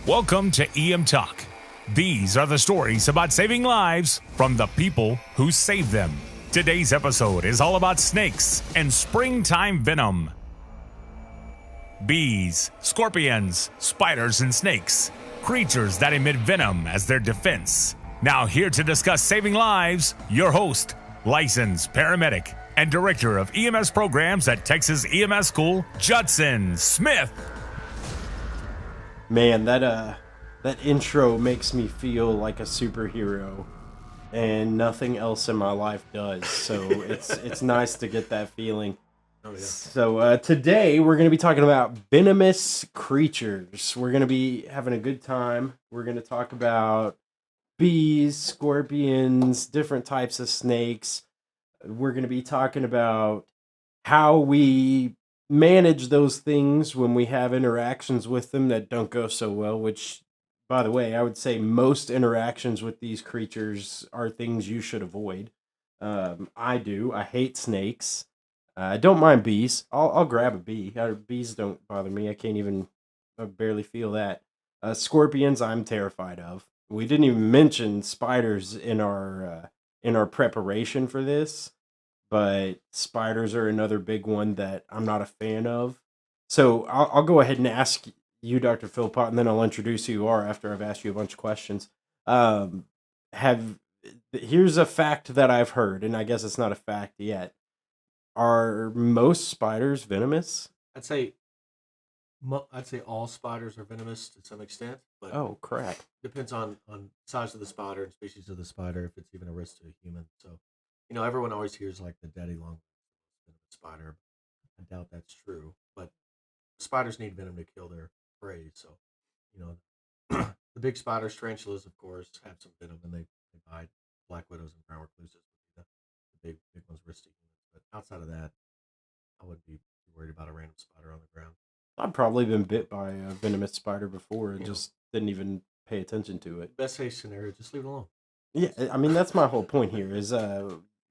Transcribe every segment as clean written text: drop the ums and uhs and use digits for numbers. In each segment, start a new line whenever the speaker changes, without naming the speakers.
Welcome to EMTalk. These are the stories about saving lives from the people who save them. Today's episode is all about snakes and springtime venom. Bees, scorpions, spiders, and snakes, creatures that emit venom as their defense. Now here to discuss saving lives, your host, licensed paramedic and director of EMS programs at Texas EMS School, Juddson Smith.
Man, that intro makes me feel like a superhero, and nothing else in my life does. So it's nice to get that feeling.
Oh, yeah.
So today we're going to be talking about venomous creatures. We're going to be having a good time. We're going to talk about bees, scorpions, different types of snakes. We're going to be talking about how we manage those things when we have interactions with them that don't go so well, which, by the way, I would say most interactions with these creatures are things you should avoid. I do. I hate snakes. I don't mind bees. I'll grab a bee. Bees don't bother me. I barely feel that. Scorpions, I'm terrified of. We didn't even mention spiders in our preparation for this, but spiders are another big one that I'm not a fan of. So I'll go ahead and ask you, Dr. Philpott, and then I'll introduce who you are after I've asked you a bunch of questions. Here's a fact that I've heard, and I guess it's not a fact yet. Are most spiders venomous?
I'd say all spiders are venomous to some extent, but
Oh, crap.
depends on size of the spider and species of the spider, if it's even a risk to a human. So, everyone always hears like the daddy long spider. I doubt that's true, but spiders need venom to kill their prey. So, the big spiders, tarantulas, of course, have some venom, and they bite. Black widows and brown recluses, the big ones risk to humans. But outside of that, I wouldn't be worried about a random spider on the ground.
I've probably been bit by a venomous spider before and
Yeah.
just didn't even pay attention to it.
Best case scenario, just leave it alone.
Yeah, I mean, that's my whole point here is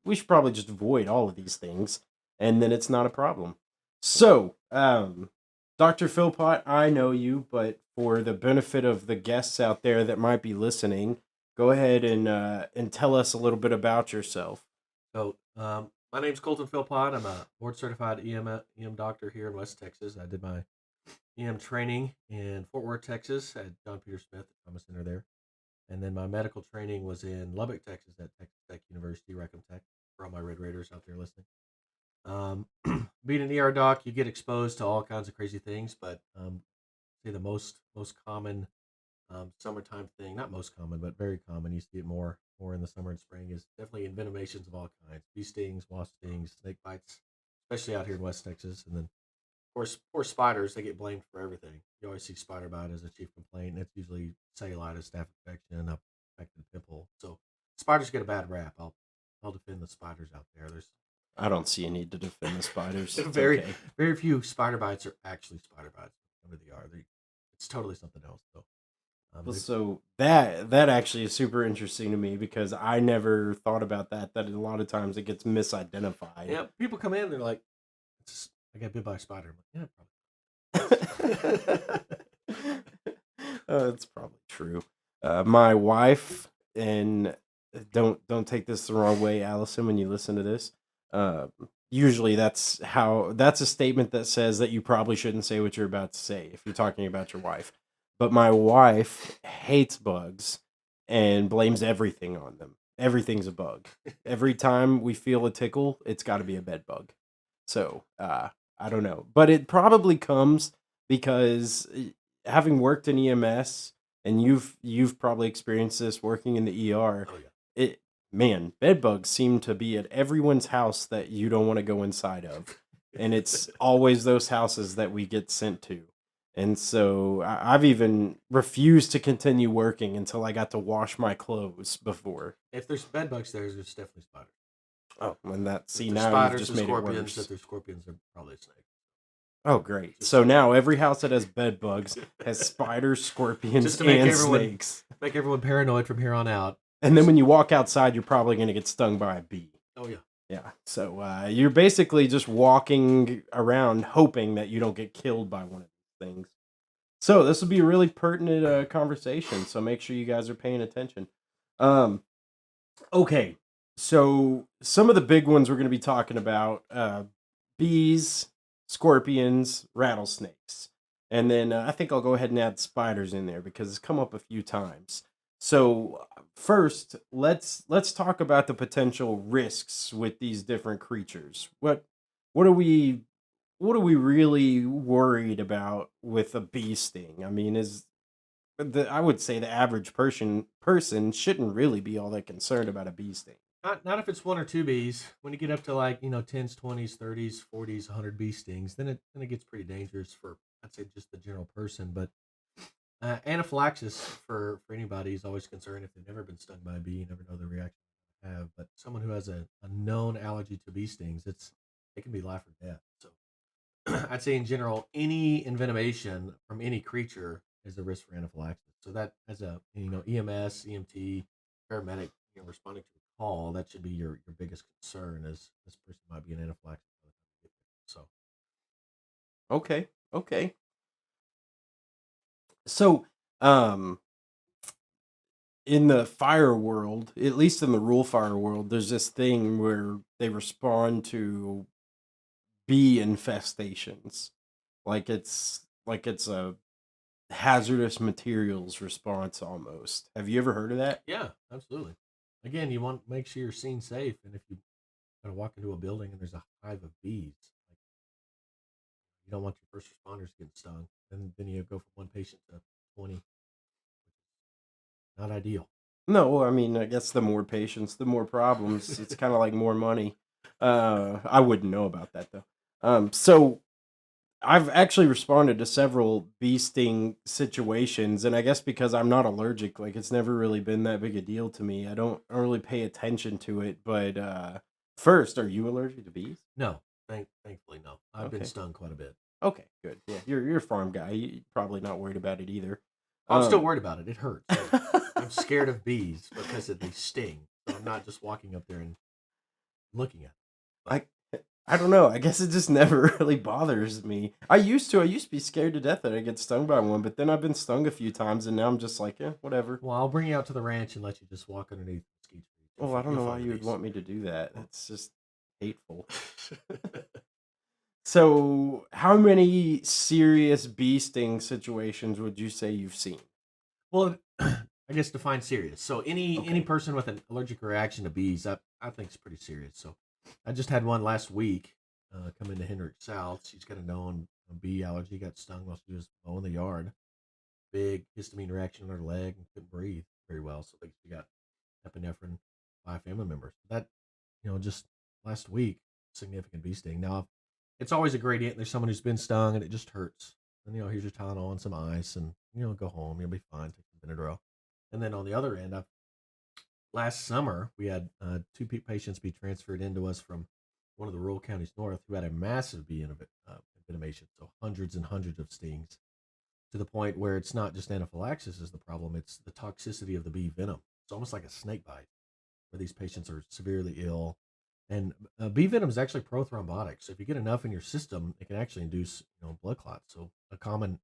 we should probably just avoid all of these things, and then it's not a problem. So, Dr. Philpott, I know you, but for the benefit of the guests out there that might be listening, go ahead and tell us a little bit about yourself.
So, my name's Colten Philpott. I'm a board-certified EM doctor here in West Texas. I did my EM training in Fort Worth, Texas, at John Peter Smith, the Trauma Center there. And then my medical training was in Lubbock, Texas, at Texas Tech University, Recom Tech, for all my Red Raiders out there listening. Being an ER doc, you get exposed to all kinds of crazy things, but say the most common summertime thing, not most common, but very common, you see it more in the summer and spring, is definitely envenomations of all kinds. Bee stings, wasp stings, snake bites, especially out here in West Texas. And then, of course, poor spiders, they get blamed for everything. You always see spider bite as a chief complaint, and it's usually cellulitis, staph infection, a affected pimple. So spiders get a bad rap. I'll defend the spiders out there. There's
I don't see a need to defend the spiders. It's
very
okay.
very few spider bites are actually spider bites. Whatever they are, it's totally something else. So,
Well, so that actually is super interesting to me because I never thought about that a lot of times it gets misidentified.
yeah, people come in, they're like, I got bit by a spider. I'm like, yeah, probably.
That's probably true. My wife, and don't take this the wrong way, Allison, when you listen to this. Usually that's a statement that says that you probably shouldn't say what you're about to say if you're talking about your wife. But my wife hates bugs and blames everything on them. Everything's a bug. Every time we feel a tickle, it's got to be a bed bug. So I don't know, but it probably comes because having worked in EMS, and you've probably experienced this working in the ER.
Oh yeah.
Bed bugs seem to be at everyone's house that you don't want to go inside of, and it's always those houses that we get sent to. And so I've even refused to continue working until I got to wash my clothes before.
If there's bed bugs there's definitely spiders.
Oh, and that, see,
If there's
now you've
spiders
just
and
made it
scorpions.
worse.
If there's scorpions, they're probably a snake.
Oh, great. So now every house that has bed bugs has spiders, scorpions,
Just to make
and
everyone-
snakes.
Make everyone paranoid from here on out.
And then when you walk outside, you're probably going to get stung by a bee.
Oh yeah.
Yeah. So you're basically just walking around hoping that you don't get killed by one of these things. So this will be a really pertinent conversation. So make sure you guys are paying attention. Um, okay, so some of the big ones we're going to be talking about: bees, scorpions, rattlesnakes, and then I think I'll go ahead and add spiders in there because it's come up a few times. So first, let's talk about the potential risks with these different creatures. What are we really worried about with a bee sting? I mean, I would say the average person shouldn't really be all that concerned about a bee sting.
Not if it's one or two bees. When you get up to like 10s, 20s, 30s, 40s, 100 bee stings, then it gets pretty dangerous for, I'd say, just the general person. But anaphylaxis for anybody is always concerned. If they've never been stung by a bee, you never know the reaction they have. But someone who has a known allergy to bee stings, it can be life or death. So I'd say in general, any envenomation from any creature is a risk for anaphylaxis. So that as a EMS, EMT, paramedic, responding to a call, that should be your biggest concern, as this person might be an anaphylaxis by the time you get there. So
Okay, okay. So, um, in the fire world, at least in the rural fire world, there's this thing where they respond to bee infestations, like it's a hazardous materials response almost. Have you ever heard of that?
yeah, absolutely. Again, you want to make sure you're seen safe, and if you kind of walk into a building and there's a hive of bees, like, you don't want your first responders getting stung, and then you go from one patient to 20. Not ideal.
No, well, I mean, I guess the more patients, the more problems. It's kind of like more money. I wouldn't know about that though. So I've actually responded to several bee sting situations, and I guess because I'm not allergic, like it's never really been that big a deal to me. I don't really pay attention to it. But first, are you allergic to bees?
No, thankfully, no. I've been
Okay.
stung quite a bit.
Okay, good. Yeah, you're a farm guy. You're probably not worried about it either.
I'm still
Um,
worried about it. It hurts. I'm scared of bees because they sting. So I'm not just walking up there and looking at
I I don't know. I guess it just never really bothers me. I used to be scared to death that I get stung by one, but then I've been stung a few times, and now I'm just like, yeah, whatever.
Well, I'll bring you out to the ranch and let you just walk underneath the mesquite trees.
Oh, I don't
You'll
know why
find the
you would
bees.
want me to do that. That's just hateful. So, how many serious bee sting situations would you say you've seen?
Well, I guess define serious. So any
Okay.
person with an allergic reaction to bees, I think is pretty serious. So I just had one last week come into Hendrick South. She's got a known bee allergy. Got stung while she was mowing the yard. Big histamine reaction on her leg and couldn't breathe very well. So she got epinephrine by a family member. That just last week, significant bee sting. Now it's always a gradient. There's someone who's been stung and it just hurts. And here's your Tylenol and some ice, and go home. You'll be fine. Take some Benadryl. And then on the other end, last summer we had two patients be transferred into us from one of the rural counties north who had a massive bee envenomation, so hundreds and hundreds of stings, to the point where it's not just anaphylaxis is the problem; it's the toxicity of the bee venom. It's almost like a snake bite, where these patients are severely ill. And bee venom is actually prothrombotic, so if you get enough in your system, it can actually induce blood clots. So a common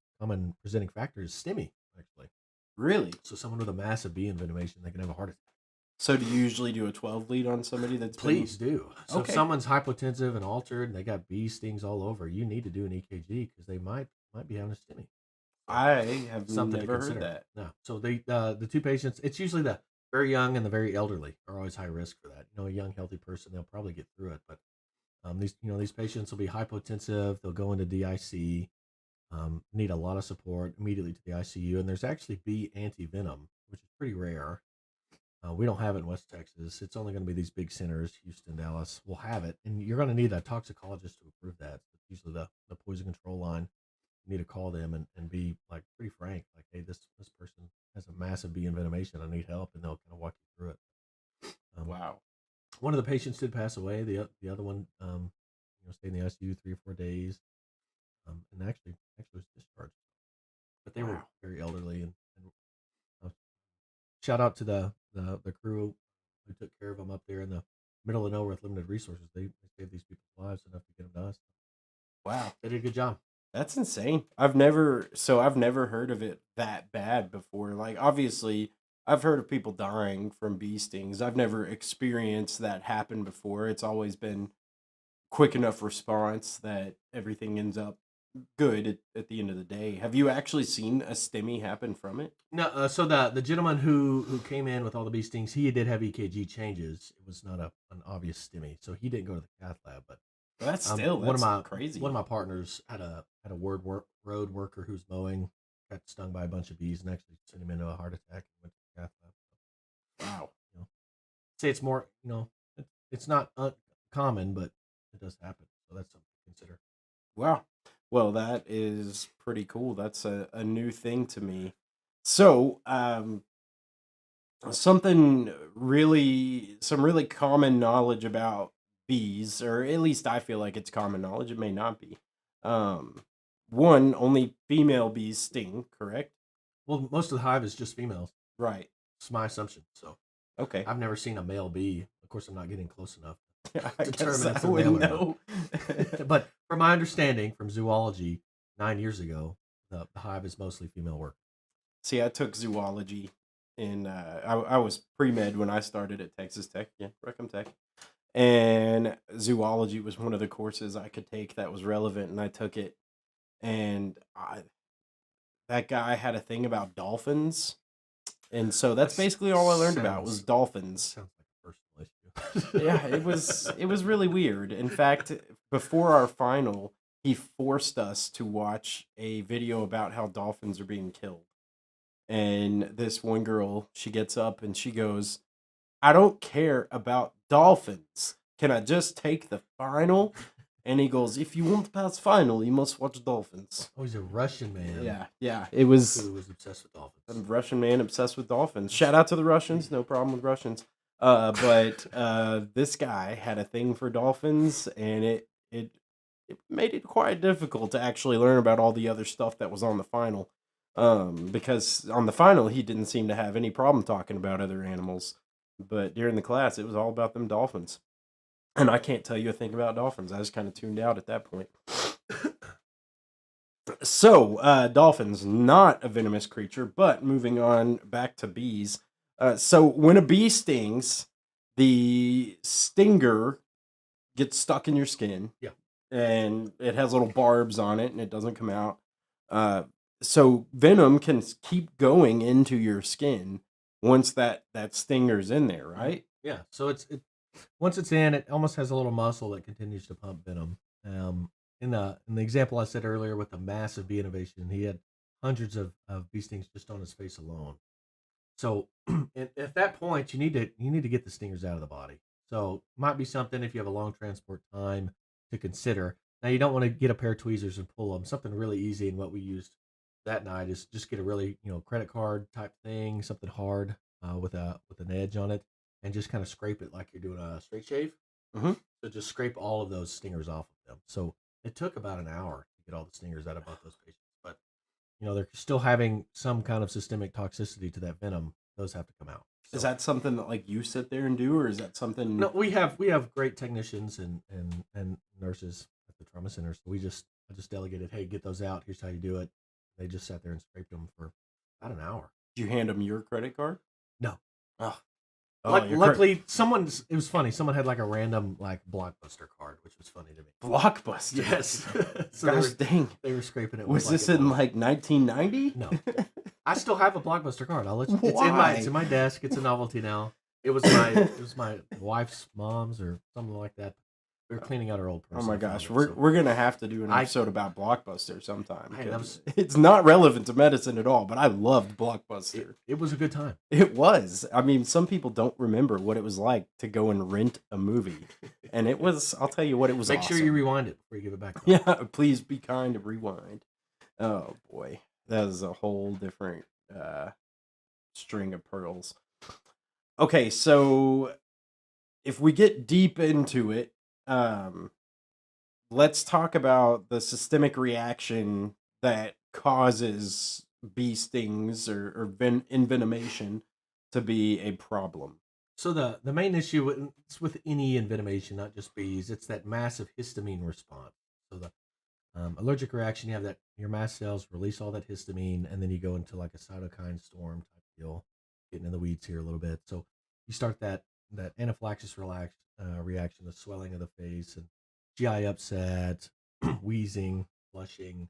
presenting factor is STEMI, actually.
Really?
So someone with a massive bee envenomation, they can have a heart attack.
So, do you usually do a 12 lead on somebody that's been?
Please do. So if
Okay.
someone's hypotensive and altered, and they got bee stings all over, you need to do an EKG because they might be having a STEMI.
I have
Something to
never heard
consider.
that.
No. So the two patients, it's usually the very young and the very elderly are always high risk for that. A young healthy person, they'll probably get through it, but these patients will be hypotensive. They'll go into DIC. Need a lot of support immediately to the ICU. And there's actually bee anti-venom, which is pretty rare. We don't have it in West Texas. It's only going to be these big centers, Houston, Dallas. We'll have it, and you're going to need a toxicologist to approve that. It's usually the poison control line. You need to call them and be like pretty frank, like, hey, this person has a massive bee envenomation. I need help, and they'll kind of walk you through it.
Wow.
One of the patients did pass away. The other one, stayed in the ICU 3 or 4 days, and actually was discharged. But they were very elderly, and uh, shout out to the crew who took care of them up there in the middle of nowhere with limited resources. They saved these people's lives enough to get them to us.
Wow.
They did a good job.
That's insane. I've never heard of it that bad before. Like, obviously, I've heard of people dying from bee stings. I've never experienced that happen before. It's always been quick enough response that everything ends up good at the end of the day. Have you actually seen a STEMI happen from it?
No, so the gentleman who came in with all the bee stings, he did have EKG changes. It was not an obvious STEMI, so he didn't go to the cath lab. But
Well, that's crazy.
one of my partners had a road worker who's mowing, got stung by a bunch of bees, and actually sent him into a heart attack and went to the cath lab.
Wow.
You know, say it's more, it's not uncommon, but it does happen. So that's something to consider.
Wow. Well, that is pretty cool. That's a new thing to me. So, some really common knowledge about bees, or at least I feel like it's common knowledge. It may not be. Um, One, only female bees sting, correct?
Well, most of the hive is just females.
Right.
It's my assumption. So
Okay.
I've never seen a male bee. Of course, I'm not getting close enough
I
to
guess
determine if
I
it's a male
wouldn't
or
know.
not. But from my understanding from zoology 9 years ago, the hive is mostly female work.
See, I took zoology I was pre-med when I started at Texas Tech. Yeah, Reckham Tech. And zoology was one of the courses I could take that was relevant, and I took it. And that guy had a thing about dolphins. And so that's basically all I learned about was dolphins.
Sounds like a personal issue.
Yeah, it was really weird. In fact, before our final, he forced us to watch a video about how dolphins are being killed. And this one girl, she gets up and she goes, "I don't care about dolphins. Can I just take the final?" And he goes, "If you want to pass final, you must watch dolphins."
Oh, he's a Russian man.
Yeah. It was
Who was obsessed with dolphins.
a Russian man obsessed with dolphins. Shout out to the Russians. No problem with Russians. But this guy had a thing for dolphins, and it made it quite difficult to actually learn about all the other stuff that was on the final. Because on the final, he didn't seem to have any problem talking about other animals. But during the class, it was all about them dolphins. And I can't tell you a thing about dolphins. I just kind of tuned out at that point. So, dolphins, not a venomous creature, but moving on back to bees. So, when a bee stings, the stinger gets stuck in your skin.
Yeah.
And it has little barbs on it, and it doesn't come out. So venom can keep going into your skin once that stinger's in there, right?
Yeah. So it once it's in, it almost has a little muscle that continues to pump venom. In the example I said earlier with the massive bee innovation, he had hundreds of bee stings just on his face alone. So at that point, you need to get the stingers out of the body. So might be something if you have a long transport time to consider. Now you don't want to get a pair of tweezers and pull them. Something really easy, and what we used that night is just get a really credit card type thing, something hard with an edge on it, and just kind of scrape it like you're doing a straight shave.
Mm-hmm.
So just scrape all of those stingers off of them. So it took about an hour to get all the stingers out of both those patients, but they're still having some kind of systemic toxicity to that venom. Those have to come out. So,
Is that something that like you sit there and do, or is that something?
no, we have great technicians and nurses at the trauma center. So I just delegated, hey, get those out. Here's how you do it. They just sat there and scraped them for about an hour.
Did you hand them your credit card?
No.
Oh,
Luckily, it was funny. Someone had like a random like Blockbuster card, which was funny to me.
Blockbuster.
Yes. So
Gosh dang.
they were scraping it.
Was this in like 1990?
No. I still have a Blockbuster card. I'll let you.
Why?
It's in my desk. It's a novelty now. It was my wife's mom's or something like that. We were cleaning out our old purse.
Oh my gosh, we're gonna have to do an episode about Blockbuster sometime. It's not relevant to medicine at all, but I loved Blockbuster.
It was a good time.
It was. I mean, some people don't remember what it was like to go and rent a movie, and it was. I'll tell you what, it was.
Make
awesome.
sure you rewind it before you give it back.
Yeah, please be kind to rewind. Oh boy, that is a whole different string of pearls. Okay, so if we get deep into it, let's talk about the systemic reaction that causes bee stings or envenomation to be a problem.
So the main issue with any envenomation, not just bees, it's that massive histamine response. So Allergic reaction, you have that your mast cells release all that histamine, and then you go into like a cytokine storm type deal. Getting in the weeds here a little bit. So you start that anaphylaxis reaction, the swelling of the face, and GI upset, wheezing, flushing,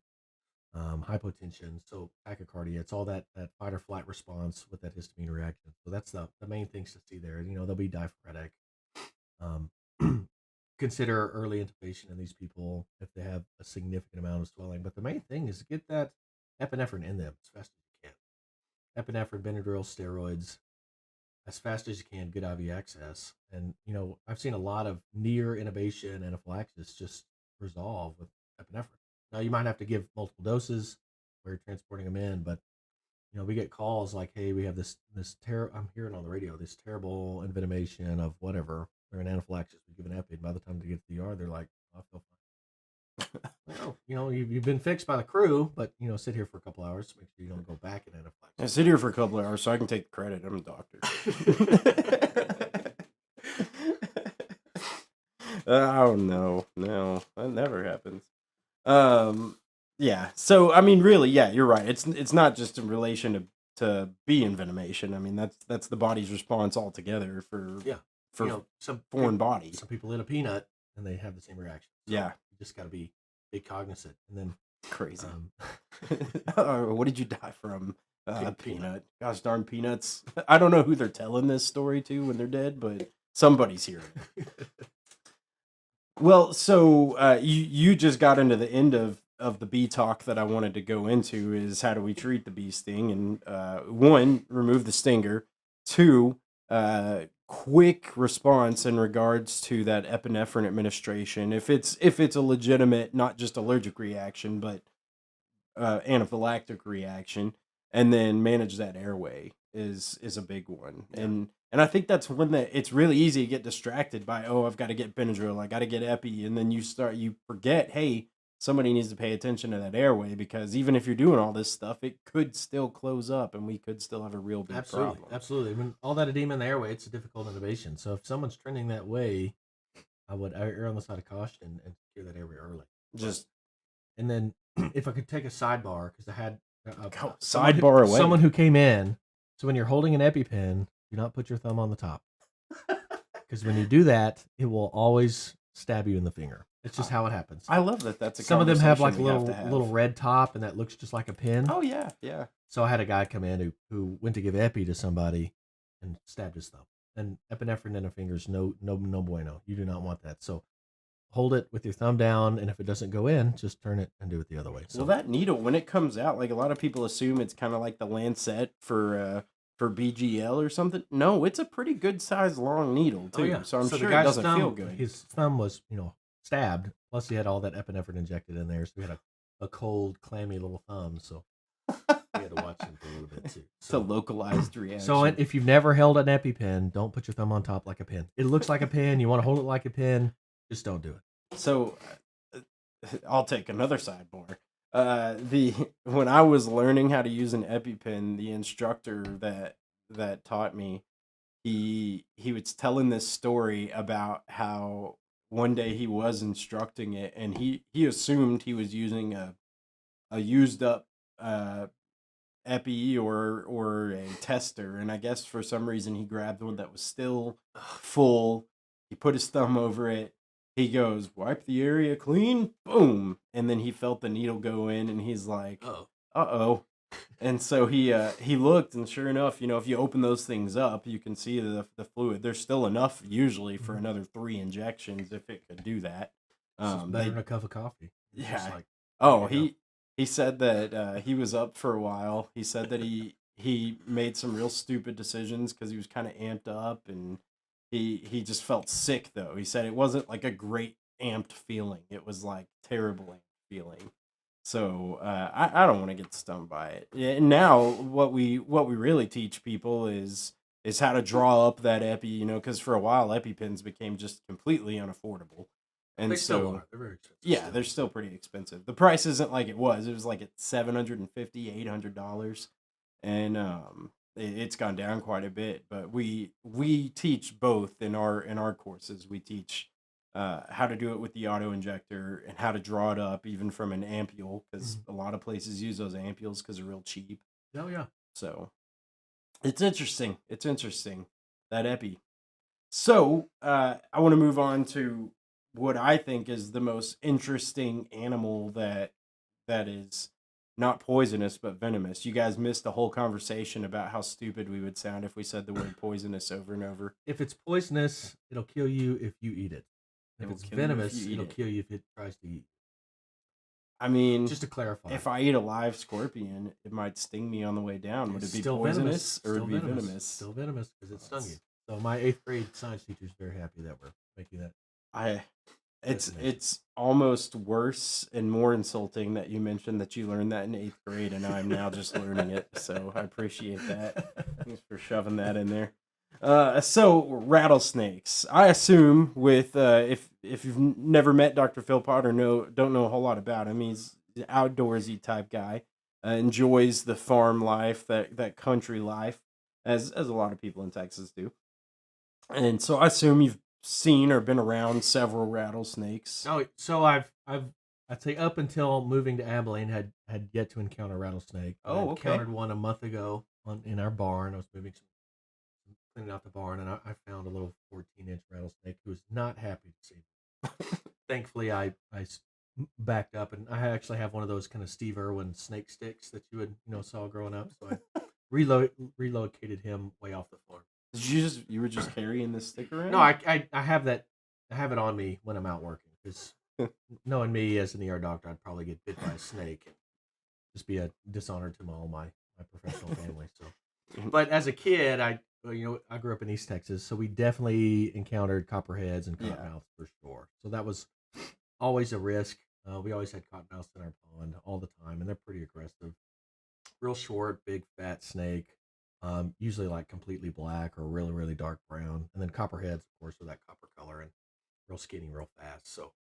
hypotension, so tachycardia. It's all that fight or flight response with that histamine reaction. So that's the main things to see there. They'll be diaphoretic. Um, consider early intubation in these people if they have a significant amount of swelling. But the main thing is to get that epinephrine in them as fast as you can. Epinephrine, Benadryl, steroids, as fast as you can, good IV access. And, I've seen a lot of near intubation anaphylaxis just resolve with epinephrine. Now, you might have to give multiple doses where you're transporting them in, but, we get calls like, hey, we have this I'm hearing on the radio, this terrible envenomation of whatever. They're in anaphylaxis. We give an epi. And by the time they get to the ER, they're like, oh, I feel fine. Well, you've been fixed by the crew, but, sit here for a couple hours to make sure you don't go back in anaphylaxis.
I sit here for a couple of hours so I can take the credit. I'm a doctor. Oh, no, that never happens. Yeah. So, I mean, really, yeah, you're right. It's not just in relation to bee envenomation. I mean, that's the body's response altogether for
some
foreign bodies.
Some people eat a peanut and they have the same reaction. So
Yeah.
you just got to be cognizant. And then
Crazy. What did you die from?
Peanut.
Gosh darn peanuts. I don't know who they're telling this story to when they're dead, but somebody's hearing it. Well, so you just got into the end of the bee talk that I wanted to go into is how do we treat the bee sting? And one, remove the stinger. Two, quick response in regards to that epinephrine administration. If it's a legitimate, not just allergic reaction, but anaphylactic reaction, and then manage that airway is a big one.
Yeah.
And I think that's when it's really easy to get distracted by, oh, I've got to get Benadryl, I got to get epi, and then you forget, hey, somebody needs to pay attention to that airway, because even if you're doing all this stuff, it could still close up and we could still have a real big problem.
Absolutely. When all that edema in the airway, it's a difficult intubation. So if someone's trending that way, I would err on the side of caution and secure that airway early. And then if I could take a sidebar, because I had someone who came in. So when you're holding an EpiPen, do not put your thumb on the top, because when you do that, it will always stab you in the finger. It's just how it happens.
I love that. That's
some of them have like a little red top, and that looks just like a pin.
Oh yeah, yeah.
So I had a guy come in who went to give epi to somebody and stabbed his thumb. And epinephrine in a finger is no bueno. You do not want that. So hold it with your thumb down, and if it doesn't go in, just turn it and do it the other way. So
well, that needle, when it comes out, like a lot of people assume it's kind of like the lancet for BGL or something. No, it's a pretty good sized long needle too. Oh, yeah. So I'm sure it doesn't feel good.
His thumb was, stabbed. Plus he had all that epinephrine injected in there, so he had a cold, clammy little thumb. So we had to watch him for a little bit too.
It's a localized reaction.
So if you've never held an EpiPen, don't put your thumb on top like a pin. It looks like a pin. You want to hold it like a pin. Just don't do it.
So I'll take another sidebar. When I was learning how to use an EpiPen, the instructor that taught me, he was telling this story about how one day he was instructing it, and he assumed he was using a used up epi or a tester, and I guess for some reason he grabbed one that was still full. He put his thumb over it. He goes, wipe the area clean, boom, and then he felt the needle go in, and he's like, uh-oh. And so he looked, and sure enough, if you open those things up, you can see the fluid. There's still enough usually for another 3 injections if it could do that.
It's better than a cup of coffee.
Yeah. He said that he was up for a while. He said that he made some real stupid decisions because he was kind of amped up, and he just felt sick though. He said it wasn't like a great amped feeling. It was like terrible amped feeling. So I don't want to get stung by it. Yeah, and now what we really teach people is how to draw up that epi, because for a while EpiPens became just completely unaffordable. And
they still are. They're very expensive.
Yeah, they're still pretty expensive. The price isn't like it was. It was like at $750, $800, and it's gone down quite a bit. But we teach both in our courses. We teach how to do it with the auto injector, and how to draw it up even from an ampule, because a lot of places use those ampules because they're real cheap.
Oh yeah.
So it's interesting. It's interesting, that epi. So I want to move on to what I think is the most interesting animal that is not poisonous but venomous. You guys missed the whole conversation about how stupid we would sound if we said the word poisonous over and over.
If it's poisonous, it'll kill you if you eat it. If it's venomous, it'll kill you if it tries to eat.
I mean,
just to clarify,
if I eat a live scorpion, it might sting me on the way down. Would it be poisonous or would it be venomous?
Still venomous because it stung you. So my 8th grade science teacher is very happy that we're making that.
It's almost worse and more insulting that you mentioned that you learned that in 8th grade, and I'm now just learning it. So I appreciate that. Thanks for shoving that in there. So rattlesnakes. I assume with if you've never met Dr. Philpott or don't know a whole lot about him, he's an outdoorsy type guy. Enjoys the farm life, that country life, as a lot of people in Texas do. And so I assume you've seen or been around several rattlesnakes.
Oh, so I'd say up until moving to Abilene had yet to encounter a rattlesnake.
Oh, okay.
Encountered one a month ago in our barn. I was cleaning out the barn, and I found a little 14-inch rattlesnake who was not happy to see me. Thankfully, I backed up, and I actually have one of those kind of Steve Irwin snake sticks that you would saw growing up. So I relocated him way off the farm.
Did you were just carrying this stick around?
No, I have that. I have it on me when I'm out working, because knowing me as an ER doctor, I'd probably get bit by a snake and just be a dishonor to all my professional family. So, but as a kid, I grew up in East Texas, so we definitely encountered copperheads and cottonmouths for sure. So that was always a risk. We always had cottonmouths in our pond all the time, and they're pretty aggressive. Real short, big, fat snake. Usually like completely black or really, really dark brown. And then copperheads, of course, with that copper color and real skinny, real fast. So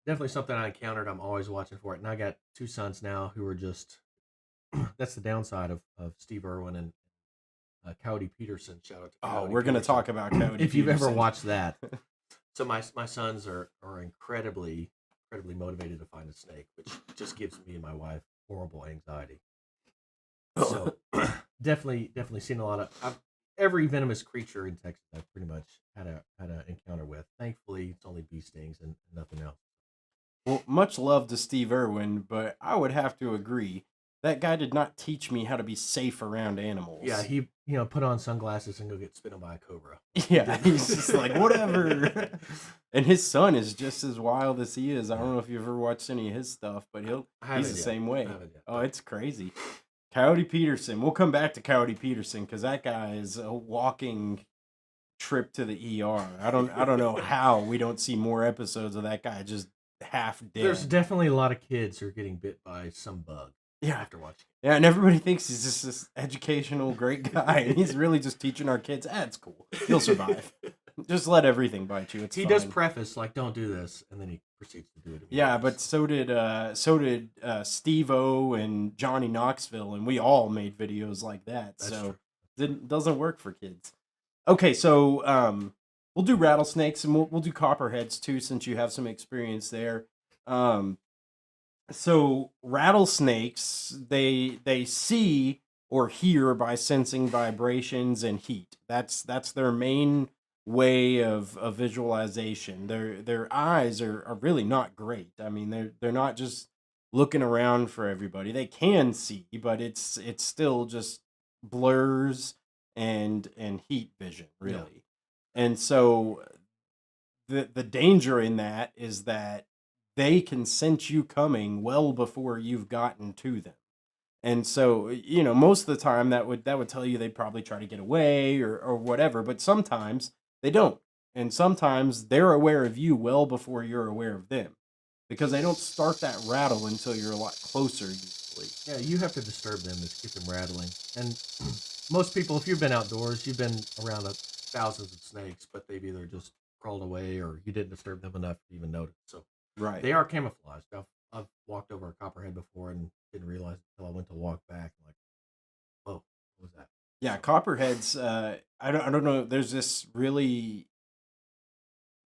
definitely something I encountered. I'm always watching for it. And I got 2 sons now who are just, that's the downside of Steve Irwin and Coyote Peterson. Shout out to Coyote
we're going to talk about Coyote
if you've ever watched that. So my sons are incredibly motivated to find a snake, which just gives me and my wife horrible anxiety. So definitely seen a lot of every venomous creature in Texas. I've pretty much had an encounter with. Thankfully, it's only bee stings and nothing else.
Well, much love to Steve Irwin, but I would have to agree that guy did not teach me how to be safe around animals.
Yeah, he put on sunglasses and go get spit on by a cobra.
Yeah, he's just like whatever. And his son is just as wild as he is. I don't know if you've ever watched any of his stuff, but he's the same way. Oh, it's crazy. Coyote Peterson. We'll come back to Coyote Peterson because that guy is a walking trip to the ER. I don't know how we don't see more episodes of that guy just half dead.
There's definitely a lot of kids who are getting bit by some bug.
Yeah,
after watching.
Yeah, and everybody thinks he's just this educational great guy, and he's really just teaching our kids. It's cool. He'll survive. Just let everything bite you. He
does preface like, "Don't do this," and then he proceeds to do it.
Yeah, but so did Steve-O and Johnny Knoxville, and we all made videos like that. That's so true. It doesn't work for kids. Okay, so we'll do rattlesnakes, and we'll do copperheads too, since you have some experience there. So rattlesnakes, they see or hear by sensing vibrations and heat. That's their main way of visualization. Their eyes are really not great. I mean, they're not just looking around for everybody. They can see, but it's still just blurs and heat vision, really. Yeah. And so the danger in that is that they can sense you coming well before you've gotten to them. And so, most of the time that would tell you they'd probably try to get away or whatever, but sometimes they don't. And sometimes they're aware of you well before you're aware of them, because they don't start that rattle until you're a lot closer usually.
Yeah, you have to disturb them to keep them rattling. And most people, if you've been outdoors, you've been around thousands of snakes, but they've either just crawled away or you didn't disturb them enough to even notice. So
right,
they are camouflaged. I've walked over a copperhead before and didn't realize until I went to walk back. I'm like, whoa, what was that?
Yeah, copperheads. I don't know. There's this really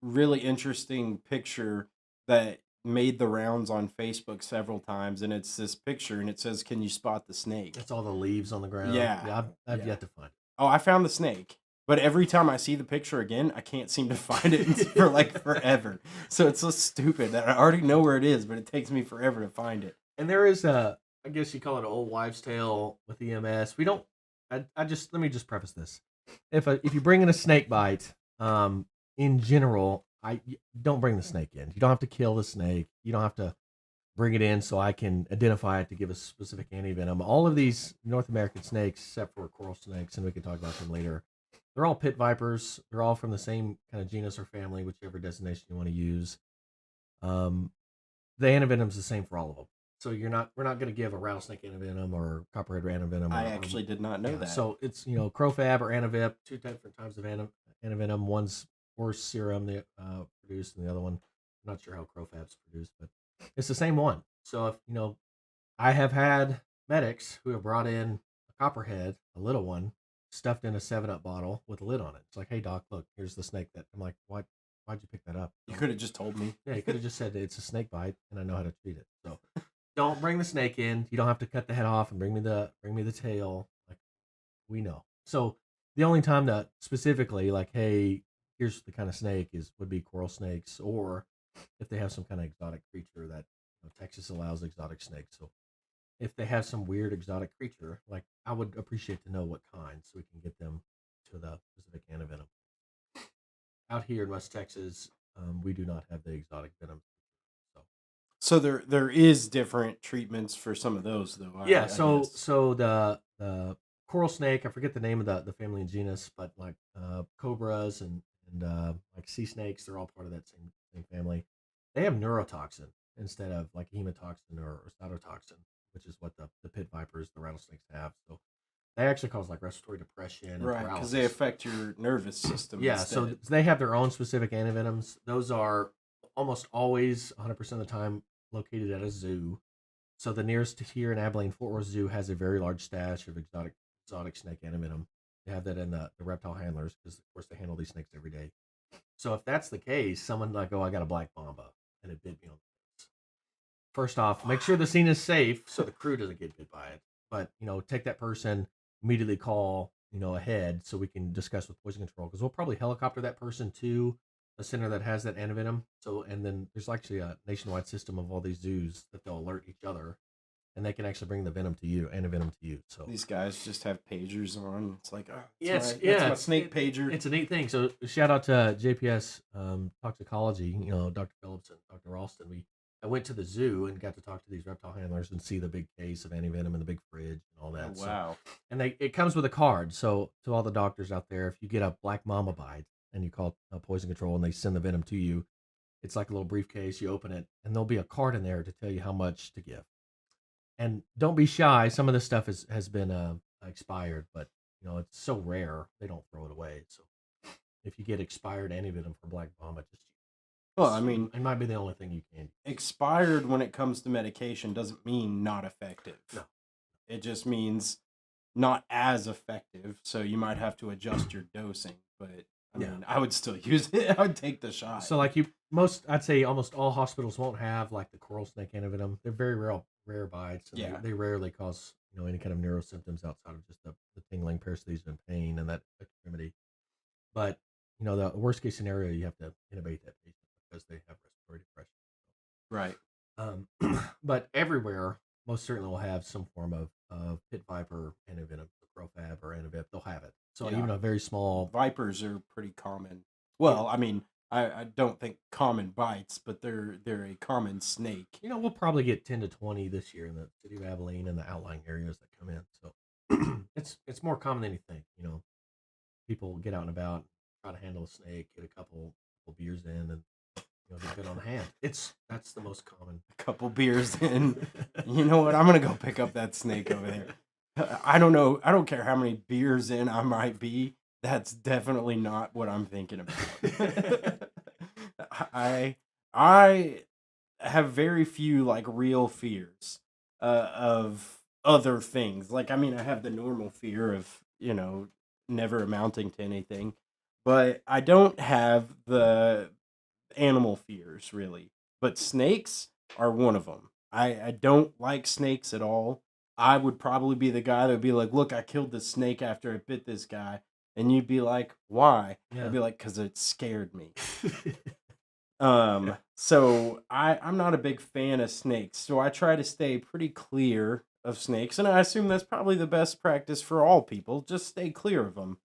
really interesting picture that made the rounds on Facebook several times, and it's this picture, and it says, "Can you spot the snake?"
It's all the leaves on the ground.
Yeah.
Yeah, I've
Yeah.
yet to find it.
Oh, I found the snake, but every time I see the picture again, I can't seem to find it for like forever. So it's so stupid that I already know where it is, but it takes me forever to find it.
And there is I guess you call it an old wives' tale with EMS. We don't. I just let me just preface this. If you bring in a snake bite, in general, don't bring the snake in. You don't have to kill the snake. You don't have to bring it in so I can identify it to give a specific antivenom. All of these North American snakes, except for coral snakes, and we can talk about them later, they're all pit vipers. They're all from the same kind of genus or family, whichever designation you want to use. The antivenom's the same for all of them. So we're not going to give a rattlesnake antivenom or copperhead antivenom.
I actually did not know that.
So it's Crofab or Antivip, two different types of antivenom. One's horse serum they produced, and the other one, I'm not sure how Crofab's produced, but it's the same one. So if I have had medics who have brought in a copperhead, a little one, stuffed in a 7-Up bottle with a lid on it. It's like, hey doc, look, here's the snake that I'm like, why'd you pick that up?
You could have just told me.
Yeah, you could have just said it's a snake bite and I know how to treat it. So don't bring the snake in. You don't have to cut the head off and bring me the tail. Like, we know. So the only time that specifically, like, hey, here's the kind of snake would be coral snakes, or if they have some kind of exotic creature that Texas allows exotic snakes. So if they have some weird exotic creature, like, I would appreciate to know what kind so we can get them to the specific antivenom. Out here in West Texas, we do not have the exotic venom.
So there is different treatments for some of those, though.
Yeah.
I
So
guess.
the coral snake, I forget the name of the family and genus, but like cobras and like sea snakes, they're all part of that same family. They have neurotoxin instead of like hematoxin or cytotoxin, which is what the pit vipers, the rattlesnakes have. So they actually cause like respiratory depression and
Right, because they
paralysis.
affect your nervous system.
Yeah,
instead.
so they have their own specific antivenoms. Those are almost always 100% of the time located at a zoo. So the nearest here in Abilene, Fort Worth Zoo has a very large stash of exotic snake antivenom. They have that in the reptile handlers because, of course, they handle these snakes every day. So if that's the case, someone like, oh, I got a black mamba and it bit me on the face. First off, make sure the scene is safe so the crew doesn't get bit by it. But take that person, immediately call ahead so we can discuss with poison control, because we'll probably helicopter that person to a center that has that antivenom. So, and then there's actually a nationwide system of all these zoos that they'll alert each other, and they can actually bring the antivenom to you. So
these guys just have pagers on. It's like, oh,
yes,
that's my snake pager.
It's a neat thing. So shout out to JPS toxicology. Dr. Phillips and Dr. Ralston. I went to the zoo and got to talk to these reptile handlers and see the big case of antivenom in the big fridge and all that.
Oh, wow.
So, and it comes with a card. So to all the doctors out there, if you get a black mamba bite and you call poison control and they send the venom to you, it's like a little briefcase. You open it and there'll be a card in there to tell you how much to give. And don't be shy. Some of this stuff has been expired, but it's so rare they don't throw it away. So if you get expired antivenom for black mamba,
Well, I mean,
it might be the only thing you can.
Expired when it comes to medication doesn't mean not effective.
No.
It just means not as effective. So you might have to adjust your dosing, but I mean, I would still use it. I would take the shot.
So like I'd say almost all hospitals won't have like the coral snake antivenom. They're very rare bites. And they rarely cause any kind of neuro symptoms outside of just the tingling, paresthesia, and pain and that extremity. But the worst case scenario, you have to intubate that patient because they have respiratory depression.
Right.
But everywhere, most certainly will have some form of pit viper antivenom, Crofab or Antivip. They'll have it. So even a very small
vipers are pretty common. Well, I mean, I don't think common bites, but they're a common snake.
We'll probably get 10 to 20 this year in the city of Abilene and the outlying areas that come in. So it's more common than you think. People get out and about, try to handle a snake, get a couple beers in, and get bit on the hand. That's the most common.
A couple beers in. You know what? I'm gonna go pick up that snake over there. I don't know. I don't care how many beers in I might be. That's definitely not what I'm thinking about. I have very few like real fears of other things. Like, I mean, I have the normal fear of never amounting to anything, but I don't have the animal fears, really. But snakes are one of them. I don't like snakes at all. I would probably be the guy that would be like, look, I killed this snake after I bit this guy. And you'd be like, why?
Yeah.
I'd be like, because it scared me. So I'm not a big fan of snakes. So I try to stay pretty clear of snakes. And I assume that's probably the best practice for all people. Just stay clear of them.